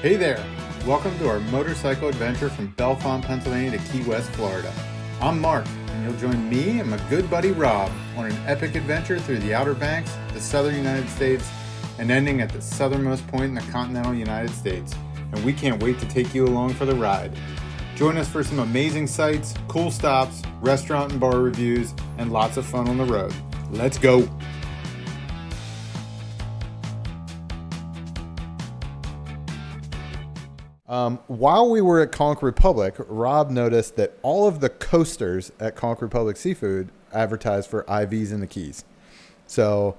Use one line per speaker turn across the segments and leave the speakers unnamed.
Hey there! Welcome to our motorcycle adventure from Bellefonte, Pennsylvania to Key West, Florida. I'm Mark, and you'll join me and my good buddy Rob on an epic adventure through the Outer Banks, the southern United States, and ending at the southernmost point in the continental United States. And we can't wait to take you along for the ride. Join us for some amazing sights, cool stops, restaurant and bar reviews, and lots of fun on the road. Let's go! While we were at Conch Republic, Rob noticed that all of the coasters at Conch Republic Seafood advertised for IVs in the Keys. So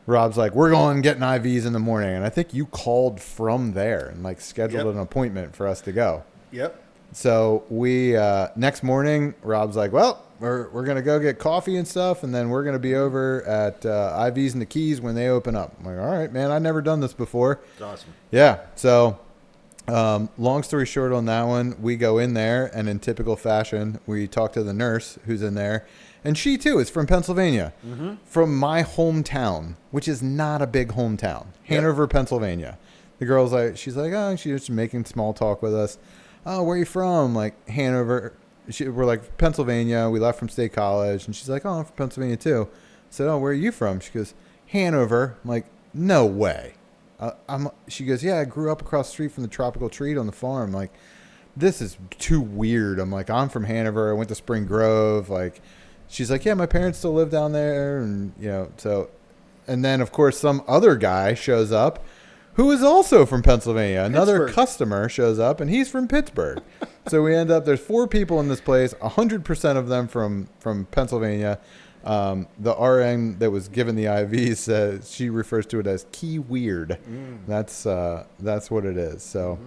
Rob's like, we're going and getting IVs in the morning. And I think you called from there and like scheduled an appointment for us to go.
Yep.
So we, next morning, Rob's like, well, we're going to go get coffee and stuff. And then we're going to be over at IVs in the Keys when they open up. I'm like, all right, man, I've never done this before.
It's awesome.
Yeah. So long story short on that one, we go in there and in typical fashion, we talk to the nurse who's in there. And she, too, is from Pennsylvania, from my hometown, which is not a big hometown, Hanover, Pennsylvania. The girl's like, she's like, oh, she's just making small talk with us. Oh, where are you from? Like, Hanover. We're like, Pennsylvania. We left from State College. And she's like, oh, I'm from Pennsylvania, too. I said, oh, where are you from? She goes, Hanover. I'm like, no way. She goes, yeah, I grew up across the street from the tropical treat on the farm. I'm like, this is too weird. I'm like, I'm from Hanover. I went to Spring Grove. Like, she's like, yeah, my parents still live down there. And, you know, so, and then, of course, some other guy shows up who is also from Pennsylvania. Another customer shows up, and he's from Pittsburgh. So we end up, there's 4 people in this place, 100% of them from Pennsylvania. The RN that was given the IV says she refers to it as key weird. That's what it is. So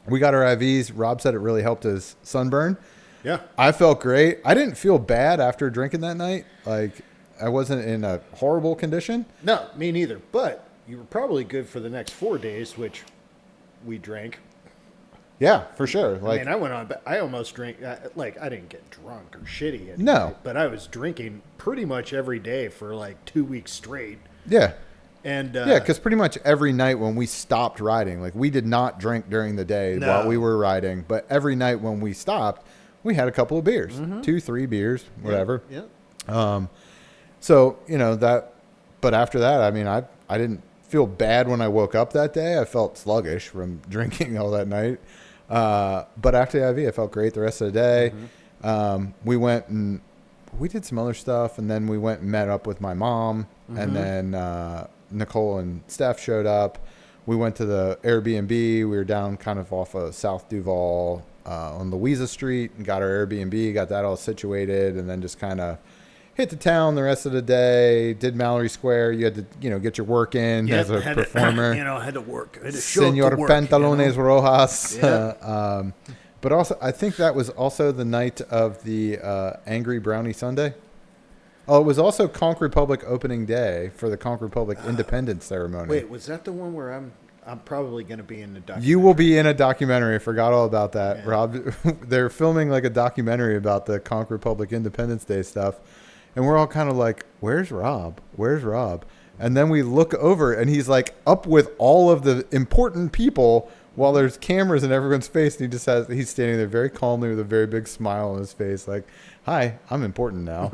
we got our IVs. Rob said it really helped his sunburn.
Yeah.
I felt great. I didn't feel bad after drinking that night. Like, I wasn't in a horrible condition.
No, me neither. But you were probably good for the next 4 days, which we drank.
Yeah, for sure. Like,
I mean, I went on, but I almost drank, like, I didn't get drunk or shitty.
No.
But I was drinking pretty much every day for like 2 weeks straight.
Yeah.
And
yeah, because pretty much every night when we stopped riding, like, we did not drink during the day while we were riding, but every night when we stopped, we had a couple of beers, 2, 3 beers, whatever.
Yeah.
So, you know, but after that, I mean, I didn't feel bad when I woke up that day. I felt sluggish from drinking all that night. But after the IV, I felt great the rest of the day. We went and we did some other stuff, and then we went and met up with my mom, and then Nicole and Steph showed up. We went to the Airbnb. We were down kind of off of South Duval on Louisa Street and got our Airbnb, got that all situated, and then just kind of hit the town the rest of the day, did Mallory Square. You had to, you know, get your work in as a performer.
I had to work. I had to show
Senor
up to work,
Pantalones Rojas.
Yeah.
But also, I think that was also the night of the Angry Brownie Sunday. Oh, it was also Conch Republic opening day for the Conch Republic Independence Ceremony.
Wait, was that the one where I'm probably going to be in the documentary?
You will be in a documentary. I forgot all about that,
Yeah.
Rob. They're filming like a documentary about the Conch Republic Independence Day stuff. And we're all kind of like, where's Rob? Where's Rob? And then we look over, and he's like up with all of the important people while there's cameras in everyone's face. And he's standing there very calmly with a very big smile on his face. Like, hi, I'm important now.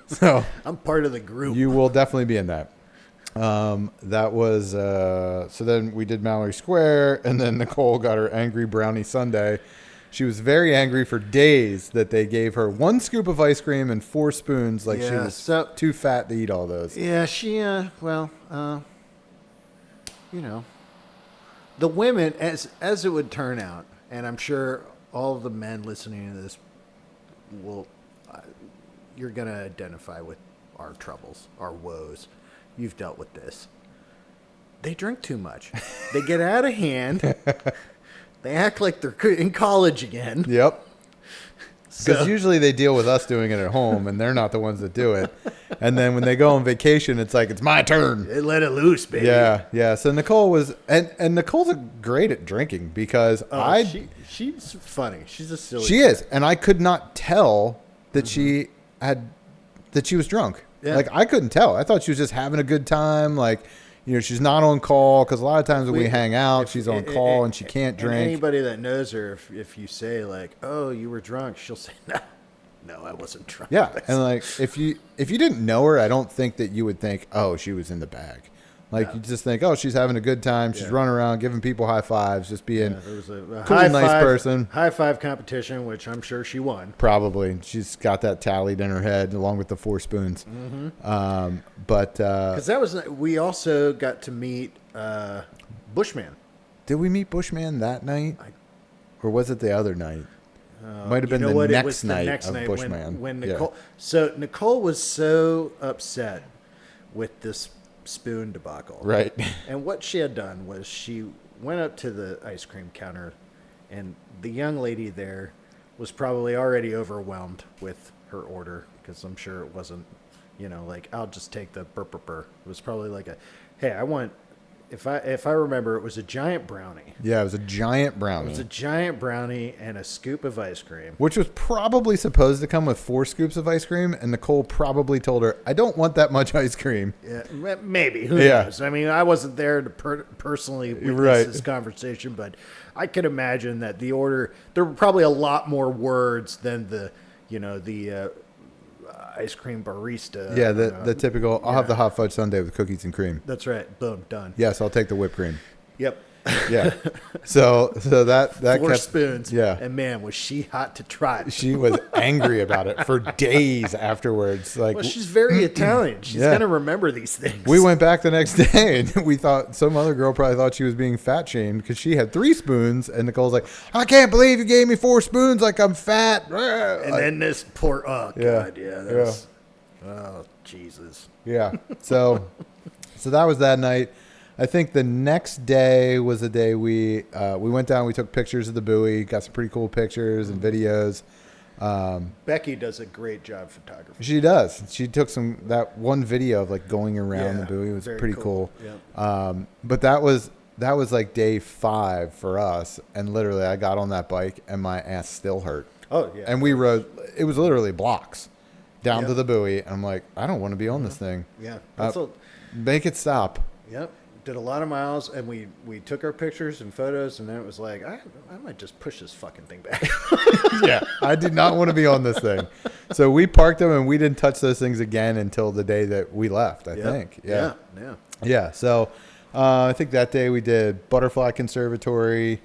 So
I'm part of the group.
you will definitely be in that. That was, so then we did Mallory Square, and then Nicole got her Angry Brownie Sundae. She was very angry for days that they gave her 1 scoop of ice cream and 4 spoons. Like, she was too fat to eat all those.
Yeah, she, you know, the women, as it would turn out, and I'm sure all of the men listening to this you're going to identify with our troubles, our woes. You've dealt with this. They drink too much. They get out of hand. They act like they're in college again.
Yep. Because usually they deal with us doing it at home, and they're not the ones that do it. And then when they go on vacation, it's like, it's my turn.
They let it loose, baby.
Yeah. So Nicole was, and Nicole's great at drinking because
she's funny. She's a silly.
She is, and I could not tell that she was drunk.
Yeah.
Like, I couldn't tell. I thought she was just having a good time. Like, she's not on call because a lot of times when we hang out, she's on call and she can't drink.
Anybody that knows her, if you say like, "Oh, you were drunk," she'll say, "No, I wasn't drunk."
Yeah, and like if you didn't know her, I don't think that you would think, "Oh, she was in the bag." Like you just think, "Oh, she's having a good time. She's running around giving people high fives, just being
there was a
cool, nice person."
High five competition, which I'm sure she won.
Probably, she's got that tallied in her head along with the 4 spoons. But
because that was, we also got to meet Bushman.
Did we meet Bushman that night, or was it the other night? Might have been the next night of Bushman.
When Nicole, so Nicole was so upset with this spoon debacle,
right?
And what she had done was she went up to the ice cream counter, and the young lady there was probably already overwhelmed with her order, because I'm sure it wasn't, like, I'll just take the burr. It was probably like hey, I want, if I remember, it was a giant brownie.
Yeah, it was a giant brownie.
It was a giant brownie and a scoop of ice cream.
Which was probably supposed to come with 4 scoops of ice cream, and Nicole probably told her, "I don't want that much ice cream."
Yeah, maybe. Who knows? I mean, I wasn't there to personally witness this conversation, but I could imagine that the order, there were probably a lot more words than the ice cream barista.
Yeah, the typical, I'll have the hot fudge sundae with cookies and cream.
That's right. Boom, done.
Yes, I'll take the whipped cream.
Yep.
Yeah. So that
4 spoons.
Yeah.
And man, was she hot to trot.
She was angry about it for days afterwards. Like,
well, she's very Italian. She's going to remember these things.
We went back the next day and we thought some other girl probably thought she was being fat shamed because she had 3 spoons, and Nicole's like, "I can't believe you gave me 4 spoons, like I'm fat."
And then this poor, God, oh, Jesus.
Yeah. So that was that night. I think the next day was the day we went down. We took pictures of the buoy, got some pretty cool pictures and videos.
Becky does a great job photography.
She does. She took that one video of like going around the buoy. It was pretty cool.
Yeah.
But that was like day 5 for us, and literally I got on that bike and my ass still hurt.
Oh yeah.
And we rode. It was literally blocks down to the buoy. I'm like, I don't want to be on this thing.
Yeah.
Make it stop.
Yep. Did a lot of miles, and we took our pictures and photos, and then it was like, I might just push this fucking thing back.
Yeah, I did not want to be on this thing. So we parked them, and we didn't touch those things again until the day that we left, I think. Yeah. So I think that day we did Butterfly Conservatory,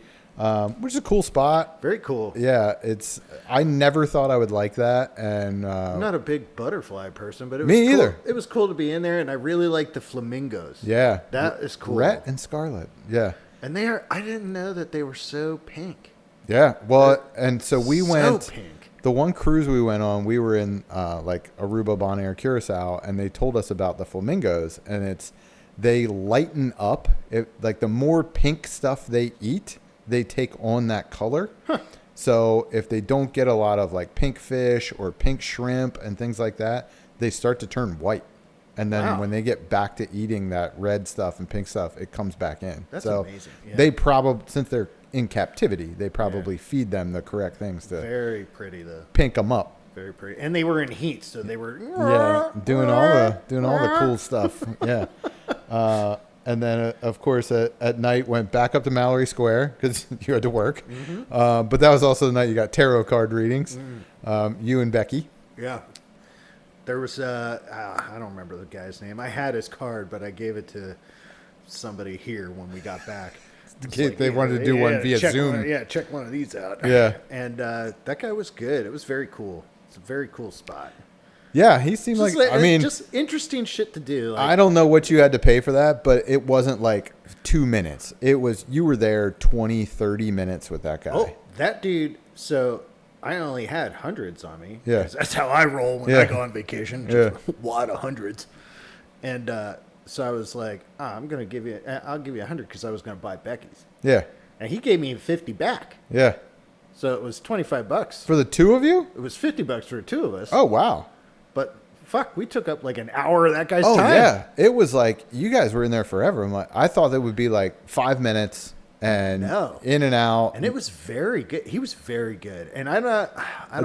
which is a cool spot.
Very cool.
Yeah, I never thought I would like that, and
I'm not a big butterfly person, but it was
me
cool.
either.
It was cool to be in there, and I really like the flamingos.
Yeah,
that is cool.
Red and scarlet. Yeah,
and I didn't know that they were so pink.
Yeah, well, and so we went.
So pink.
The one cruise we went on, we were in like Aruba, Bonaire, Curacao, and they told us about the flamingos, and they lighten up. Like the more pink stuff they eat, they take on that color. Huh. So if they don't get a lot of like pink fish or pink shrimp and things like that, they start to turn white. And then when they get back to eating that red stuff and pink stuff, it comes back in.
That's amazing. Yeah.
They probably, since they're in captivity, they probably feed them the correct things to
very pretty though.
Pink them up.
Very pretty. And they were in heat, so they were
doing all the cool stuff. Yeah. And then, of course, at night went back up to Mallory Square because you had to work. Mm-hmm. But that was also the night you got tarot card readings. You and Becky.
Yeah. There was, I don't remember the guy's name. I had his card, but I gave it to somebody here when we got back.
They wanted to do one via Zoom.
Check one of these out.
Yeah.
And that guy was good. It was very cool. It's a very cool spot.
Yeah, he seemed
just interesting shit to do.
I don't know what you had to pay for that, but it wasn't like 2 minutes. It was, you were there 20, 30 minutes with that guy.
Oh, that dude. So I only had hundreds on me.
Yeah.
That's how I roll when I go on vacation. Just a wad of hundreds. And so I was like, I'll give you 100 because I was going to buy Becky's.
Yeah.
And he gave me 50 back.
Yeah.
So it was $25.
For the 2 of you?
It was $50 for the 2 of us.
Oh, wow.
But fuck, we took up like an hour of that guy's time.
Oh, yeah. It was like, you guys were in there forever. I thought that would be like 5 minutes and
No.
in and out.
And it was very good. He was very good. And I don't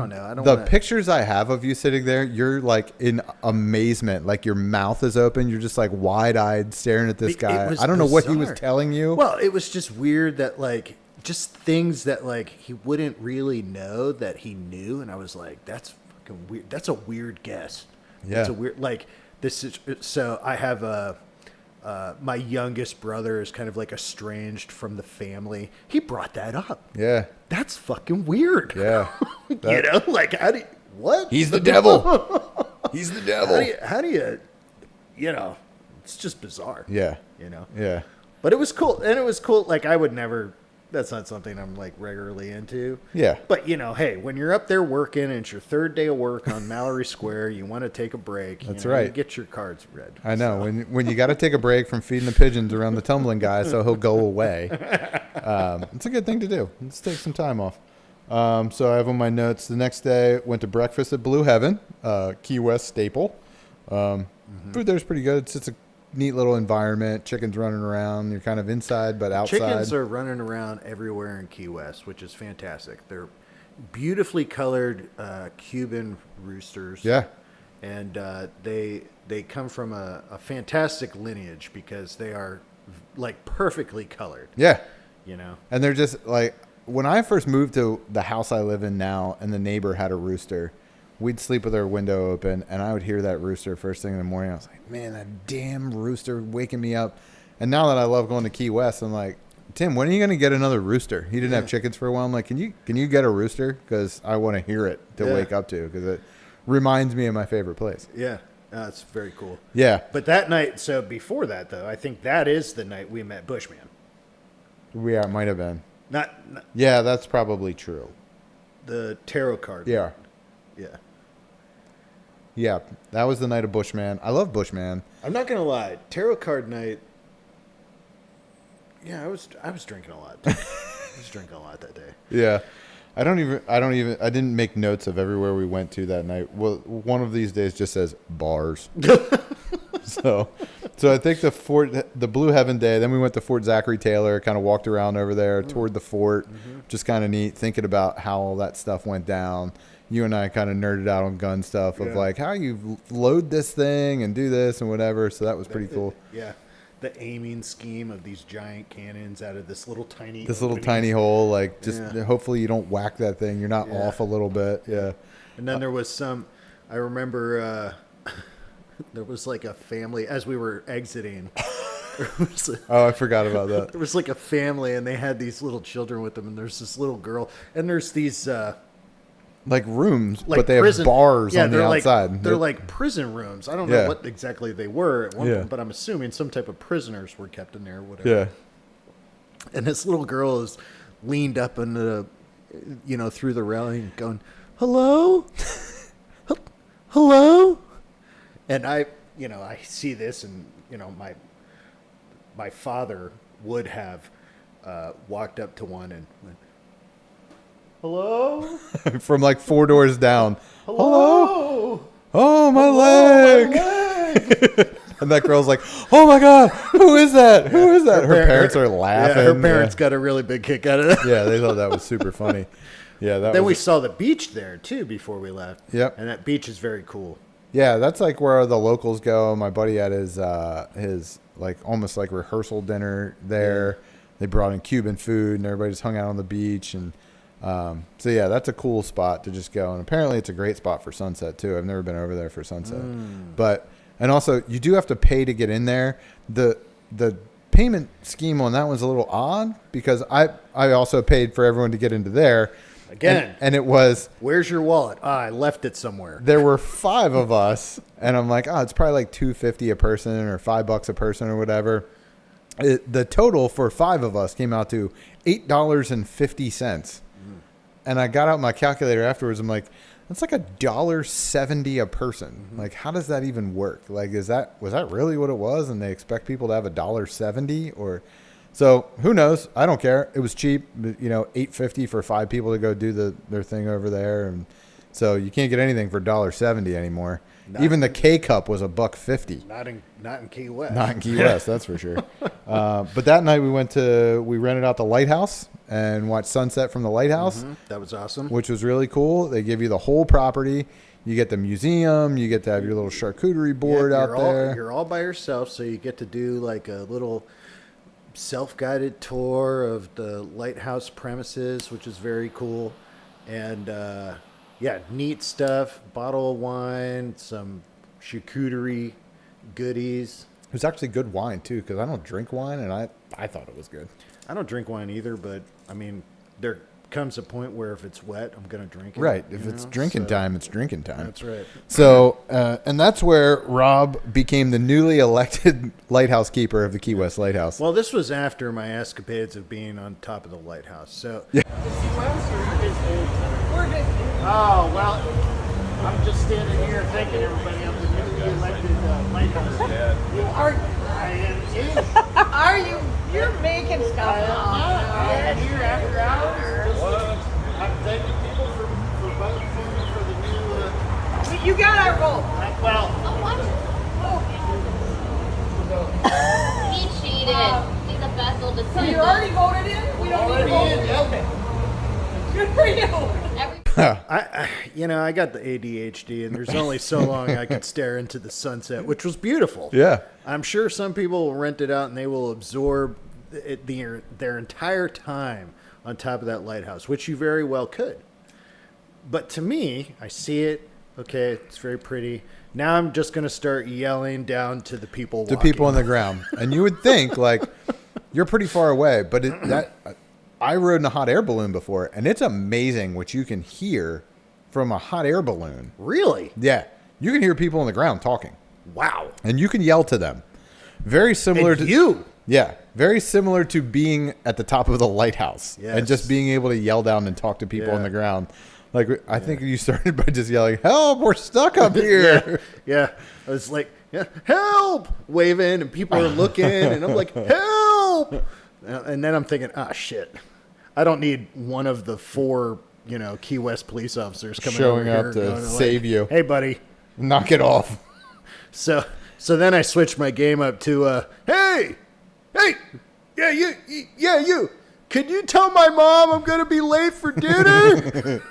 know. I don't
The
wanna,
pictures I have of you sitting there, you're like in amazement. Like your mouth is open. You're just like wide-eyed staring at this
It
guy.
was
I don't know what he was
bizarre.
telling you.
Well, it was just weird that like just things that like he wouldn't really know that he knew, and I was like, that's fucking weird. That's a weird guess.
Yeah.
It's a weird like this is so I have my youngest brother is kind of like estranged from the family. He brought that up.
Yeah.
That's fucking weird.
Yeah.
You know, like how do you, what?
He's the devil. He's the devil.
How do you, you know, it's just bizarre.
Yeah.
You know.
Yeah.
But it was cool, and it was cool. Like I would never. That's not something I'm like regularly into.
Yeah.
But you know, hey, when you're up there working and it's your third day of work on Mallory Square, you want to take a break.
That's
you know,
right.
You get your cards read.
I know. When you got to take a break from feeding the pigeons around the tumbling guy so he'll go away. It's a good thing to do. Let's take some time off. So I have on my notes, the next day, went to breakfast at Blue Heaven, Key West staple. Food there's pretty good. It's just a neat little environment. Chickens running around. You're kind of inside, but outside.
Chickens are running around everywhere in Key West, which is fantastic. They're beautifully colored Cuban roosters.
Yeah.
And they come from a fantastic lineage because they are like perfectly colored.
Yeah.
You know.
And they're just like, when I first moved to the house I live in now and the neighbor had a rooster, we'd sleep with our window open and I would hear that rooster first thing in the morning. I was like, man, that damn rooster waking me up. And now that I love going to Key West, I'm like, Tim, when are you going to get another rooster? He didn't have chickens for a while. I'm like, can you get a rooster? Because I want to hear it to wake up to, because it reminds me of my favorite place.
Yeah. That's very cool.
Yeah.
But that night, so before that, though, I think that is the night we met Bushman.
Yeah, it might have been.
Not
Yeah, that's probably true.
the tarot card.
Yeah.
Yeah.
Yeah, that was the night of Bushman. I love Bushman.
I'm not going to lie. Tarot card night. Yeah, I was drinking a lot. I was drinking a lot that day.
Yeah. I didn't make notes of everywhere we went to that night. Well, one of these days just says bars. So I think the Blue Heaven day, then we went to Fort Zachary Taylor, kind of walked around over there, toured the fort, just kind of neat, thinking about how all that stuff went down. You and I kind of nerded out on gun stuff of like how you load this thing and do this and whatever. So that was pretty cool.
Yeah. The aiming scheme of these giant cannons out of this little tiny
hole, like just hopefully you don't whack that thing. You're not off a little bit. Yeah.
And then there was I remember there was like a family as we were exiting.
I forgot about that.
There was like a family and they had these little children with them, and there's this little girl, and there's these
like rooms,
like
but they have bars on the outside.
They're like prison rooms. I don't know what exactly they were at one point, but I'm assuming some type of prisoners were kept in there or whatever.
Yeah.
And this little girl is leaned up into the, through the railing going, "Hello? Hello?" And I see this, and, my father would have walked up to one and went, "Hello?"
From like 4 doors down.
Hello?
Oh, my leg. And that girl's like, "Oh my God, who is that? Who is that?" Her parents are laughing.
Yeah, her parents got a really big kick out of that.
Yeah, they thought that was super funny. Yeah,
Then we saw the beach there too before we left.
Yep.
And that beach is very cool.
Yeah, that's like where the locals go. My buddy had his like almost like rehearsal dinner there. Yeah. They brought in Cuban food and everybody just hung out on the beach, and so yeah, that's a cool spot to just go. And apparently it's a great spot for sunset too. I've never been over there for sunset, and also you do have to pay to get in there. The payment scheme on that one's a little odd because I also paid for everyone to get into there.
Again.
And it was...
Where's your wallet? I left it somewhere.
There were 5 of us, and I'm like, it's probably like $2.50 a person or $5 a person or whatever. The total for 5 of us came out to $8.50. And I got out my calculator afterwards. I'm like, that's like $1.70 a person. Like, how does that even work? Like, was that really what it was? And they expect people to have $1.70 or... So who knows? I don't care. It was cheap, $8.50 for 5 people to go do their thing over there, and So you can't get anything for $1.70 anymore. Even the K cup was $1.50.
Not in Key West.
Not in Key West, that's for sure. But that night we rented out the Lighthouse and watched sunset from the Lighthouse.
Mm-hmm. That was awesome.
Which was really cool. They give you the whole property. You get the museum. You get to have your little charcuterie board out there.
You're all by yourself, so you get to do like a little self-guided tour of the Lighthouse premises, which is very cool. And neat stuff. Bottle of wine, some charcuterie goodies.
It was actually good wine too, because I don't drink wine, and I thought it was good.
I don't drink wine either, but I mean, there comes a point where if it's wet, I'm gonna drink it.
Right. If it's drinking time, it's drinking time.
That's right.
So, and that's where Rob became the newly elected lighthouse keeper of the Key West Lighthouse.
Well, this was after my escapades of being on top of the lighthouse. So.
Yeah.
Oh, well, I'm just standing here thanking everybody I'm the newly elected lighthouse. I am.
Are you? You're making stuff up.
I'm here after hours. I'm thanking people for voting for me for the new.
You got our vote.
Well,
He cheated. He's a vessel to
So you already voted in? We don't need to vote.
in.
Good for you.
I got the ADHD, and there's only so long I could stare into the sunset, which was beautiful.
Yeah.
I'm sure some people will rent it out and they will absorb their entire time on top of that lighthouse, which you very well could. But to me, I see it. Okay, it's very pretty. Now I'm just going to start yelling down to the people walking.
To people on the ground. And you would think, like, you're pretty far away, but I rode in a hot air balloon before, and it's amazing what you can hear from a hot air balloon.
Really?
Yeah. You can hear people on the ground talking.
Wow.
And you can yell to them. Very similar
And you.
Yeah. Very similar to being at the top of the lighthouse.
Yes.
And just being able to yell down and talk to people on the ground. Like, I think you started by just yelling, "Help, we're stuck up here."
Yeah. I was like, help, waving, and people are looking, and I'm like, help. And then I'm thinking, shit. I don't need one of the 4, Key West police officers coming
showing
over
up
here
to save you.
Hey, buddy.
Knock it off.
So then I switched my game up to, hey, you. Could you tell my mom I'm going to be late for dinner?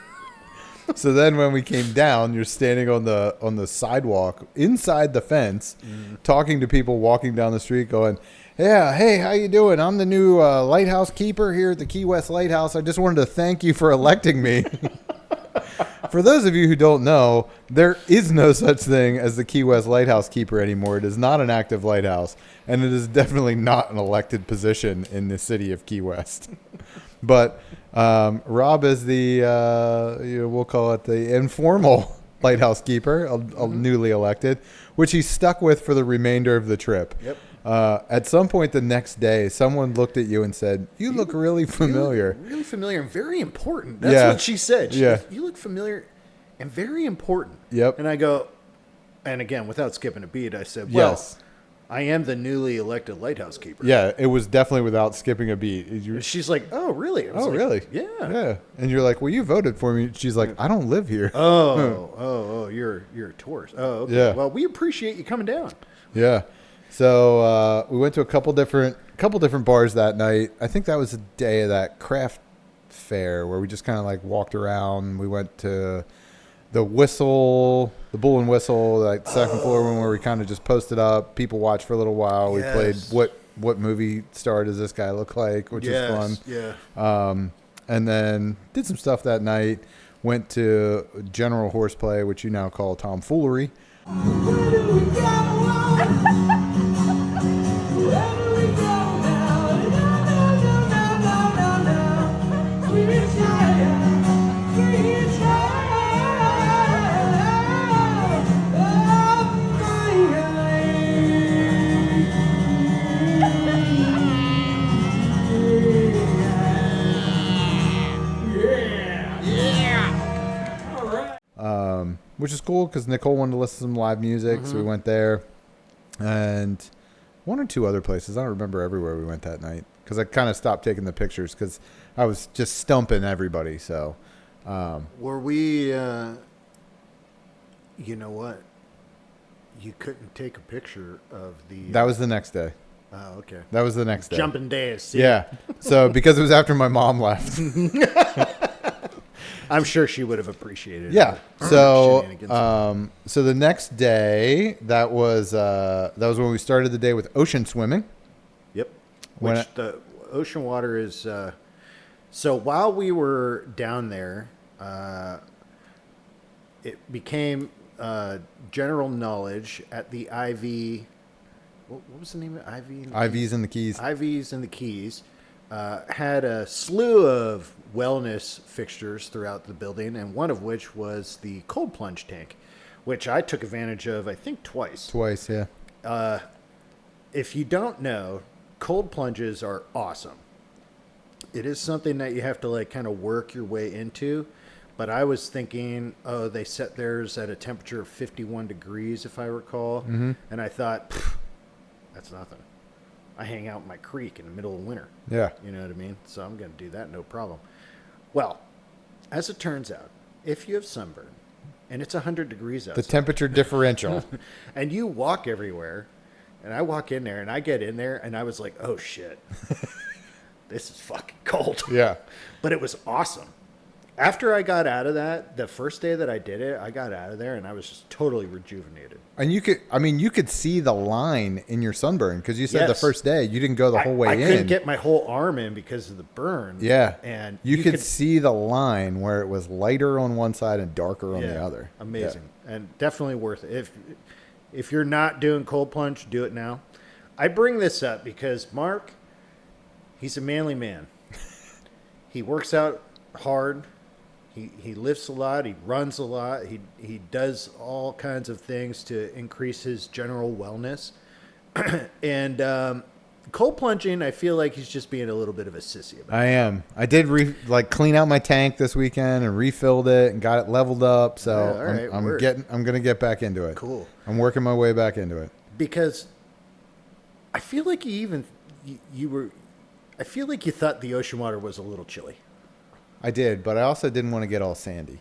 So then when we came down, you're standing on the sidewalk inside the fence, talking to people walking down the street going, "Yeah, hey, how you doing? I'm the new lighthouse keeper here at the Key West Lighthouse. I just wanted to thank you for electing me." For those of you who don't know, there is no such thing as the Key West Lighthouse keeper anymore. It is not an active lighthouse, and it is definitely not an elected position in the city of Key West. But Rob is the, we'll call it the informal lighthouse keeper, newly elected, which he's stuck with for the remainder of the trip.
Yep.
At some point the next day, someone looked at you and said, "You look really familiar."
Really familiar and very important. That's what she said. She goes, "You look familiar and very important."
Yep.
And I go, and again, without skipping a beat, I said, "Well,
Yes.
I am the newly elected lighthouse keeper."
Yeah, it was definitely without skipping a beat.
She's like, "Oh, really?" I was
Oh,
like,
really?
Yeah.
Yeah. And you're like, "Well, you voted for me." She's like, "I don't live here."
Oh, you're a tourist. Oh, okay.
Yeah.
Well, we appreciate you coming down.
Yeah. So we went to a couple different bars that night. I think that was the day of that craft fair where we just kind of like walked around. We went to the Bull and Whistle, like second floor one where we kind of just posted up. People watched for a little while.
Yes.
We played what movie star does this guy look like, which is fun.
Yeah.
And then did some stuff that night. Went to general horseplay, which you now call tomfoolery. Which is cool because Nicole wanted to listen to some live music, so we went there. And one or two other places. I don't remember everywhere we went that night because I kind of stopped taking the pictures because I was just stumping everybody. So,
Were we You know what? You couldn't take a picture of the.
That was the next day.
Oh, okay.
That was the next day.
Jumping days. See?
Yeah. So because it was after my mom left.
I'm sure she would have appreciated
Yeah.
it.
So the next day, that was when we started the day with ocean swimming.
Yep.
When
Which the ocean water is. So while we were down there, it became general knowledge at the IV. What was the name of it? IV?
IVs in the Keys.
IVs in the Keys had a slew of wellness fixtures throughout the building, and one of which was the cold plunge tank, which I took advantage of, I think, twice.
Twice, yeah.
If you don't know, cold plunges are awesome. It is something that you have to like kind of work your way into. But I was thinking, oh, they set theirs at a temperature of 51 degrees, if I recall. Mm-hmm. And I thought, that's nothing. I hang out in my creek in the middle of winter.
Yeah.
You know what I mean? So I'm going to do that, no problem. Well, as it turns out, if you have sunburn and it's 100 degrees outside.
The temperature differential.
And you walk everywhere, and I walk in there, and I get in there, and I was like, oh, shit. This is fucking cold.
Yeah.
But it was awesome. After I got out of that, the first day that I did it, I got out of there and I was just totally rejuvenated.
And you could see the line in your sunburn because you said the
Yes.
first day you didn't go the whole way
I
in.
couldn't get my whole arm in because of the burn.
Yeah.
And
you could see the line where it was lighter on one side and darker on the other.
Amazing. And definitely worth it. If you're not doing cold plunge, do it now. I bring this up because Mark, he's a manly man. He works out hard. He lifts a lot. He runs a lot. He does all kinds of things to increase his general wellness. And cold plunging, I feel like he's just being a little bit of a sissy about it.
I am. I did clean out my tank this weekend and refilled it and got it leveled up. So
Yeah, all right,
I'm gonna get back into it.
Cool.
I'm working my way back into it.
Because I feel like you feel like you thought the ocean water was a little chilly.
I did, but I also didn't want to get all sandy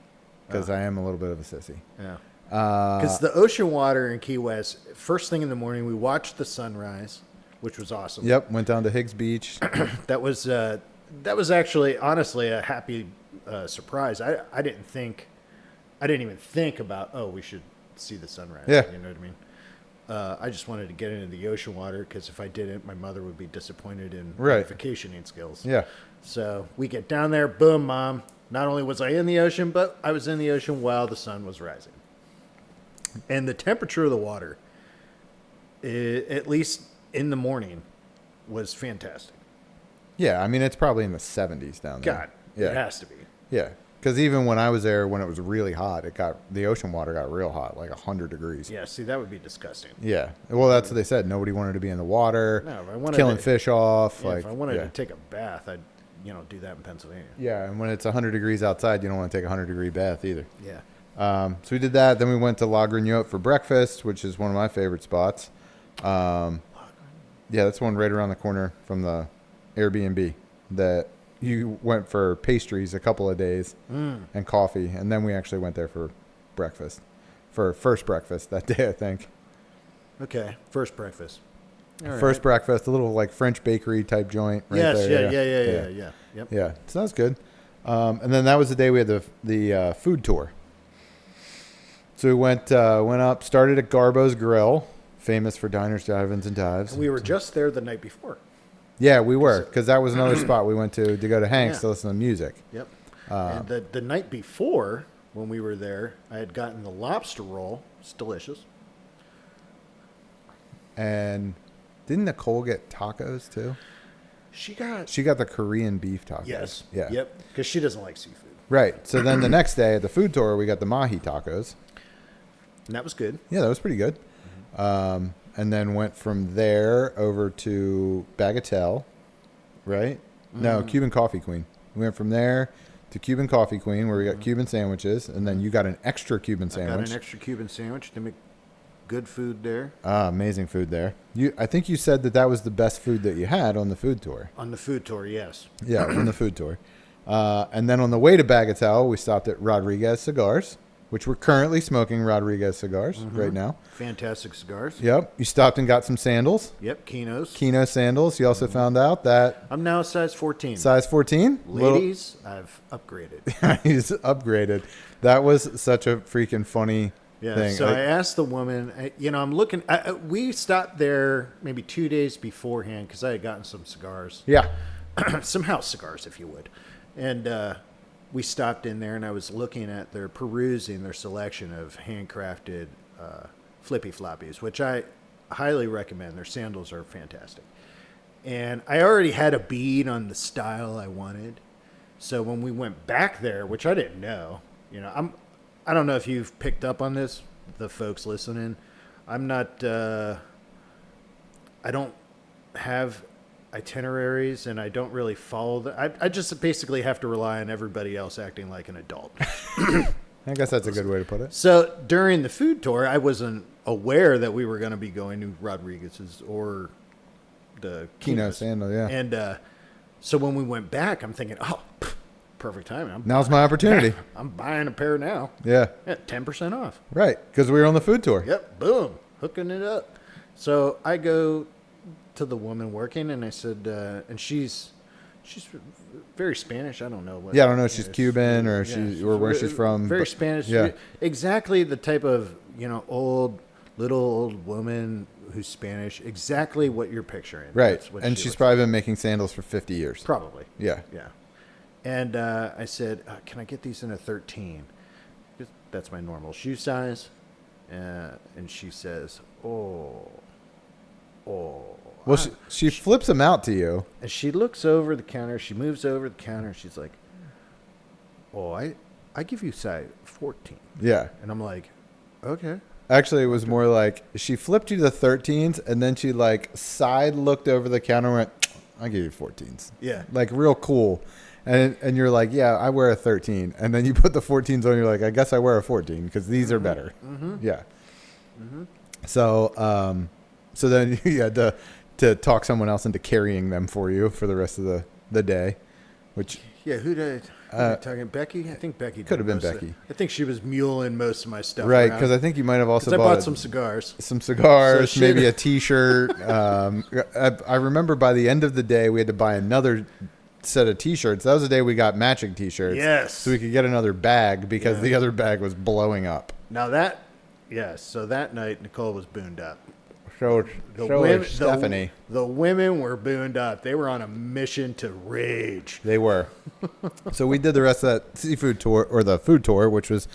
because I am a little bit of a sissy.
Yeah. Because the ocean water in Key West, first thing in the morning, we watched the sunrise, which was awesome.
Yep, went down to Higgs Beach.
That was actually, honestly, a happy surprise. I didn't even think about, oh, we should see the sunrise.
Yeah.
You know what I mean? I just wanted to get into the ocean water because if I didn't, my mother would be disappointed in my vacationing skills.
Yeah.
So we get down there, boom, Mom. Not only was I in the ocean, but I was in the ocean while the sun was rising. And the temperature of the water, at least in the morning, was fantastic.
Yeah, I mean, it's probably in the 70s down there.
God,
Yeah.
it has to be.
Yeah, because even when I was there, when it was really hot, the ocean water got real hot, like 100 degrees.
Yeah, see, that would be disgusting.
Yeah. Well, that's what they said. Nobody wanted to be in the water.
No, if I wanted
killing
to-
fish off.
Yeah,
like,
if I wanted
yeah.
to take a bath, I'd do that in Pennsylvania.
Yeah, and when it's 100 degrees outside, you don't want to take a 100-degree bath either.
Yeah.
So we did that. Then we went to La Grignotte for breakfast, which is one of my favorite spots. Yeah, that's one right around the corner from the Airbnb that you went for pastries a couple of days and coffee. And then we actually went there for breakfast, for first breakfast that day, I think.
Okay, first breakfast. All
First
right.
breakfast, a little like French bakery type joint right
Yes,
there.
yeah. Yep.
Yeah, so that's good. And then that was the day we had the food tour. So we went up, started at Garbo's Grill, famous for diners, drive-ins, and dives.
And we were just there the night before.
Yeah, we were, because that was another spot we went to go to Hank's to listen to music.
Yep. And the night before, when we were there, I had gotten the lobster roll. It's delicious.
And didn't Nicole get tacos too?
She got
the Korean beef tacos.
yes.
Yeah.
Yep. Because she doesn't like seafood,
Right. So then the next day at the food tour, we got the mahi tacos.
and that was good.
Yeah, that was pretty good. And then went from there over to Bagatelle, right? No, Cuban Coffee Queen. We went from there to Cuban Coffee Queen, where we got Cuban sandwiches, and then you got an extra Cuban
I
sandwich.
got an extra Cuban sandwich. They make good food there.
Amazing food there. I think you said that was the best food that you had on the food tour.
On the food tour, yes.
Yeah, on the food tour. And then on the way to Bagatelle, we stopped at Rodriguez Cigars. which we're currently smoking Rodriguez cigars right now.
Fantastic cigars.
Yep. You stopped and got some sandals.
Yep, Kinos.
Kino sandals. You also found out that
I'm now a size 14.
size 14.
Ladies, I've upgraded.
He's upgraded. That was such a freaking funny thing.
So I asked the woman, I'm looking. We stopped there maybe 2 days beforehand because I had gotten some cigars.
Yeah.
Some house cigars, if you would. And we stopped in there, and I was looking at perusing their selection of handcrafted flippy floppies, which I highly recommend. Their sandals are fantastic. And I already had a bead on the style I wanted. So when we went back there, which I didn't know, I don't know if you've picked up on this, the folks listening. I'm not, I don't have itineraries, and I don't really follow I just basically have to rely on everybody else acting like an adult.
I guess that's a good way to put it.
So during the food tour, I wasn't aware that we were going to be going to Rodriguez's or the
Kino
Kinos.
sandal, yeah.
And so when we went back, I'm thinking, perfect timing.
Now's my opportunity.
I'm buying a pair now.
Yeah.
10% off.
Right. Because we were on the food tour.
Yep. Boom. Hooking it up. So I go to the woman working, and I said, and she's very Spanish. I don't know what.
Yeah, I don't know if she's Cuban or or where she's from.
Very
but,
Spanish.
Yeah.
Exactly the type of little old woman who's Spanish. Exactly what you're picturing.
Right.
That's what
And
she
she's
looks
probably been making sandals for 50 years.
Probably.
Yeah.
Yeah. And I said, can I get these in a 13? That's my normal shoe size. And she says, oh.
Well, she flips them out to you.
And she looks over the counter. She moves over the counter. She's like, oh, I give you size 14.
Yeah.
And I'm like, okay.
Actually, it was more like she flipped you the 13s, and then she side looked over the counter and went, I'll give you 14s.
Yeah.
Like real cool. And you're like, yeah, I wear a 13. And then you put the 14s on, you're like, I guess I wear a 14 because these are better.
Mm-hmm.
Yeah. Mm-hmm. So then you had to talk someone else into carrying them for you for the rest of the day, which
yeah, who did I talking? Becky? I think Becky
could have been
most of
Becky.
it. I think she was muling most of my stuff.
right, because I think you might have also
I
bought
bought some cigars.
some cigars,
So
maybe a T-shirt. I remember by the end of the day we had to buy another set of T-shirts. That was the day we got matching T-shirts.
Yes.
So we could get another bag because the other bag was blowing up.
Now so that night Nicole was booned up.
So is Stephanie.
The women were booned up. They were on a mission to rage.
They were. So we did the rest of that seafood tour, or the food tour, which was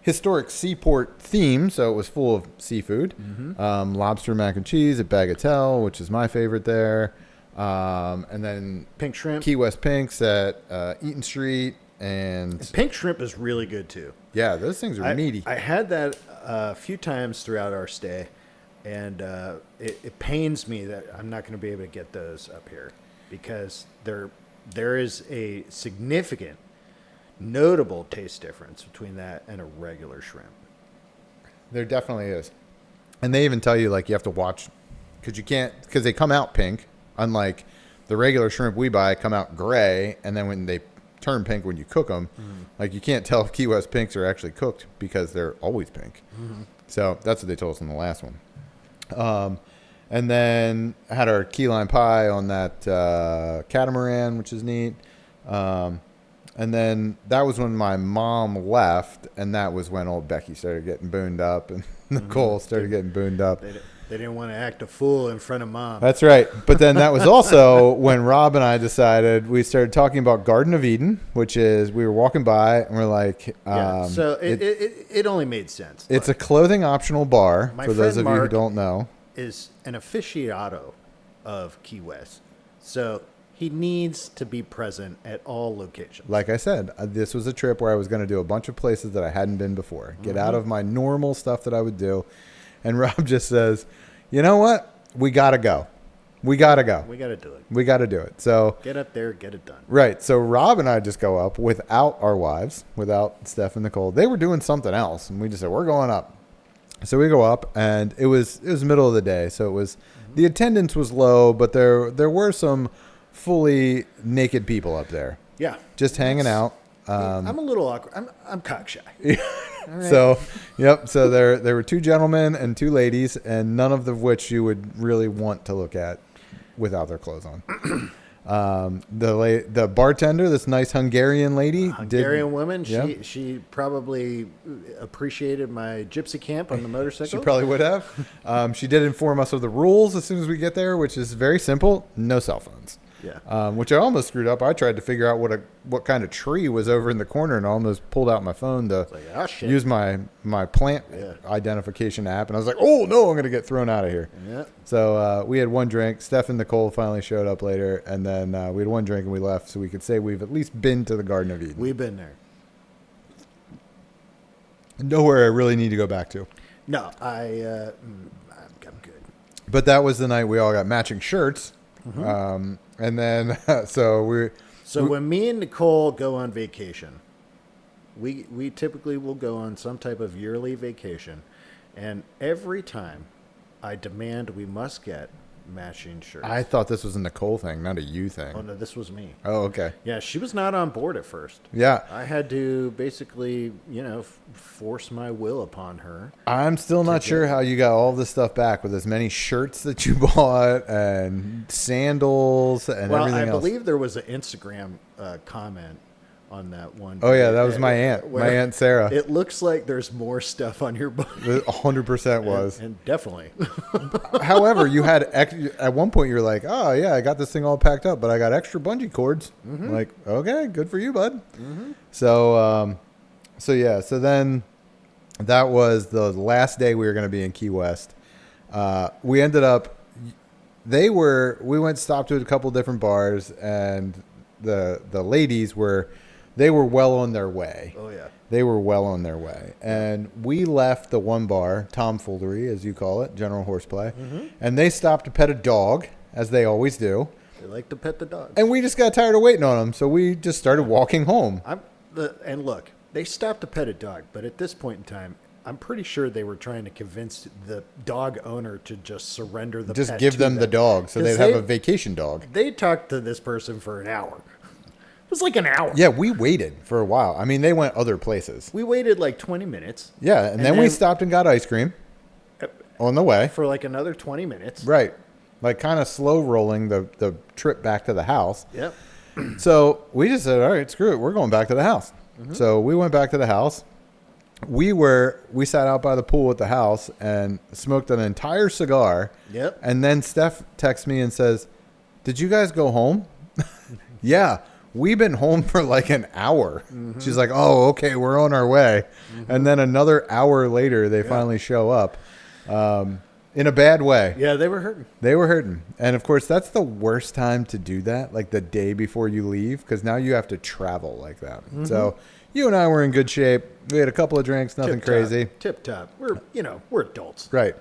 historic seaport theme. So it was full of seafood. Mm-hmm. Lobster mac and cheese at Bagatelle, which is my favorite there. And then
Pink shrimp.
Key West Pinks at Eaton Street. And
Pink shrimp is really good too.
yeah, those things are meaty.
I had that a few times throughout our stay. And it pains me that I'm not going to be able to get those up here because there is a significant, notable taste difference between that and a regular shrimp.
There definitely is. And they even tell you, you have to watch because they come out pink, unlike the regular shrimp we buy come out gray. And then when they turn pink when you cook them, you can't tell if Key West Pinks are actually cooked because they're always pink. Mm-hmm. So that's what they told us in the last one. And then had our key lime pie on that catamaran, which is neat. And then that was when my mom left, and that was when old Becky started getting booned up, and Nicole started getting booned up.
They didn't want to act a fool in front of Mom.
That's right. But then that was also when Rob and I decided we started talking about Garden of Eden, which is we were walking by and we're like,
so it only made sense.
It's a clothing optional bar
My
for those
friend
of you who
Mark
don't know.
Is an aficionado of Key West, so he needs to be present at all locations.
Like I said, this was a trip where I was going to do a bunch of places that I hadn't been before, get out of my normal stuff that I would do. And Rob just says, you know what? We got to go. We got to go.
We got to do it.
We got to do it. So
get up there, get it done.
Right. So Rob and I just go up without our wives, without Steph and Nicole. They were doing something else. And we just said, we're going up. So we go up, and it was middle of the day. So it was, the attendance was low, but there were some fully naked people up there.
Yeah.
Just hanging out.
I'm a little awkward. I'm cock shy.
So, yep. So there were 2 gentlemen and 2 ladies, and none of which you would really want to look at without their clothes on. The bartender, this nice Hungarian lady,
woman.
Yeah.
She probably appreciated my gypsy camp on the motorcycle.
She probably would have. She did inform us of the rules as soon as we get there, which is very simple: no cell phones.
Yeah.
Which I almost screwed up. I tried to figure out what kind of tree was over in the corner, and I almost pulled out my phone to use my plant identification app, and I was like, "Oh no, I'm going to get thrown out of here."
Yeah.
So we had 1 drink. Steph and Nicole finally showed up later, and then we had 1 drink and we left, so we could say we've at least been to the Garden of Eden.
We've been there.
Nowhere I really need to go back to.
No, I'm good.
But that was the night we all got matching shirts. And then, so
when me and Nicole go on vacation, we typically will go on some type of yearly vacation, and every time I demand we must get matching shirts.
I thought this was a Nicole thing, not a you thing.
Oh no, this was me.
Oh, okay.
Yeah, she was not on board at first.
Yeah.
I had to basically, force my will upon her.
I'm still not sure how you got all this stuff back with as many shirts that you bought and sandals and everything else.
I believe there was an Instagram comment on that one.
Oh, yeah, that was my aunt. My Aunt Sarah.
It looks like there's more stuff on your body.
100% was.
And definitely.
However, you had at one point you were like, "Oh yeah, I got this thing all packed up, but I got extra bungee cords." I'm like, okay, good for you, bud. So then that was the last day we were going to be in Key West. We ended up. We went stopped at a couple different bars, and the ladies were. They were well on their way.
Oh, yeah.
They were well on their way. And we left the one bar, tomfoolery, as you call it, general horseplay. And they stopped to pet a dog, as they always do.
They like to pet the dogs.
And we just got tired of waiting on them, so we just started walking home.
And look, they stopped to pet a dog, but at this point in time, I'm pretty sure they were trying to convince the dog owner to just surrender the pet
Just give them the dog, so they'd have a vacation dog.
They talked to this person for an hour. It was like an hour.
Yeah, we waited for a while. I mean, they went other places.
We waited like 20 minutes.
Yeah, and then we stopped and got ice cream on the way.
For like another 20 minutes.
Right. Like kind of slow rolling the trip back to the house.
Yep.
So we just said, all right, screw it. We're going back to the house. So we went back to the house. We sat out by the pool at the house and smoked an entire cigar.
Yep.
And then Steph texts me and says, "Did you guys go home?" Yeah. We've been home for like an hour. She's like, "Oh, okay, we're on our way." And then another hour later, they finally show up in a bad way.
Yeah, they were hurting.
They were hurting. And of course, that's the worst time to do that, like the day before you leave, because now you have to travel like that. So you and I were in good shape. We had a couple of drinks, nothing crazy.
Tip top. We're adults.
Right.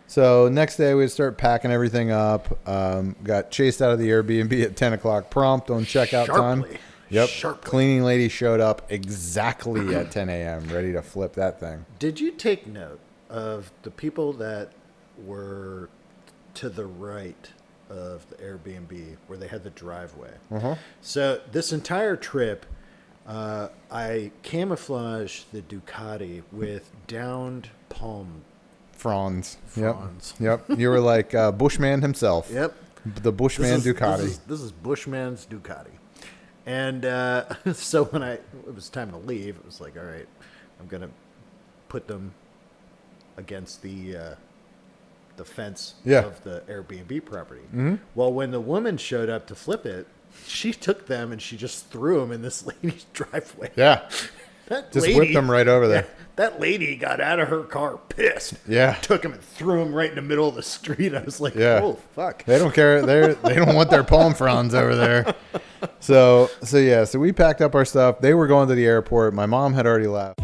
So next day we start packing everything up. Got chased out of the Airbnb at 10 o'clock prompt on checkout time. Yep.
Sharply.
Cleaning lady showed up exactly at 10 a.m. ready to flip that thing.
Did you take note of the people that were to the right of the Airbnb where they had the driveway? So this entire trip, I camouflaged the Ducati with downed palm
Fronds.
fronds.
Yep. You were like Bushman himself.
Yep.
The Bushman Ducati.
This is Bushman's Ducati. And so when it was time to leave, it was like, all right, I'm going to put them against the fence of the Airbnb property. Well, when the woman showed up to flip it, she took them and she just threw them in this lady's driveway.
Yeah. Just whipped them right over there.
That lady got out of her car pissed.
Yeah.
Took them and threw them right in the middle of the street. I was like, oh, fuck.
They don't care. They don't want their palm fronds over there. So we packed up our stuff. They were going to the airport. My mom had already left.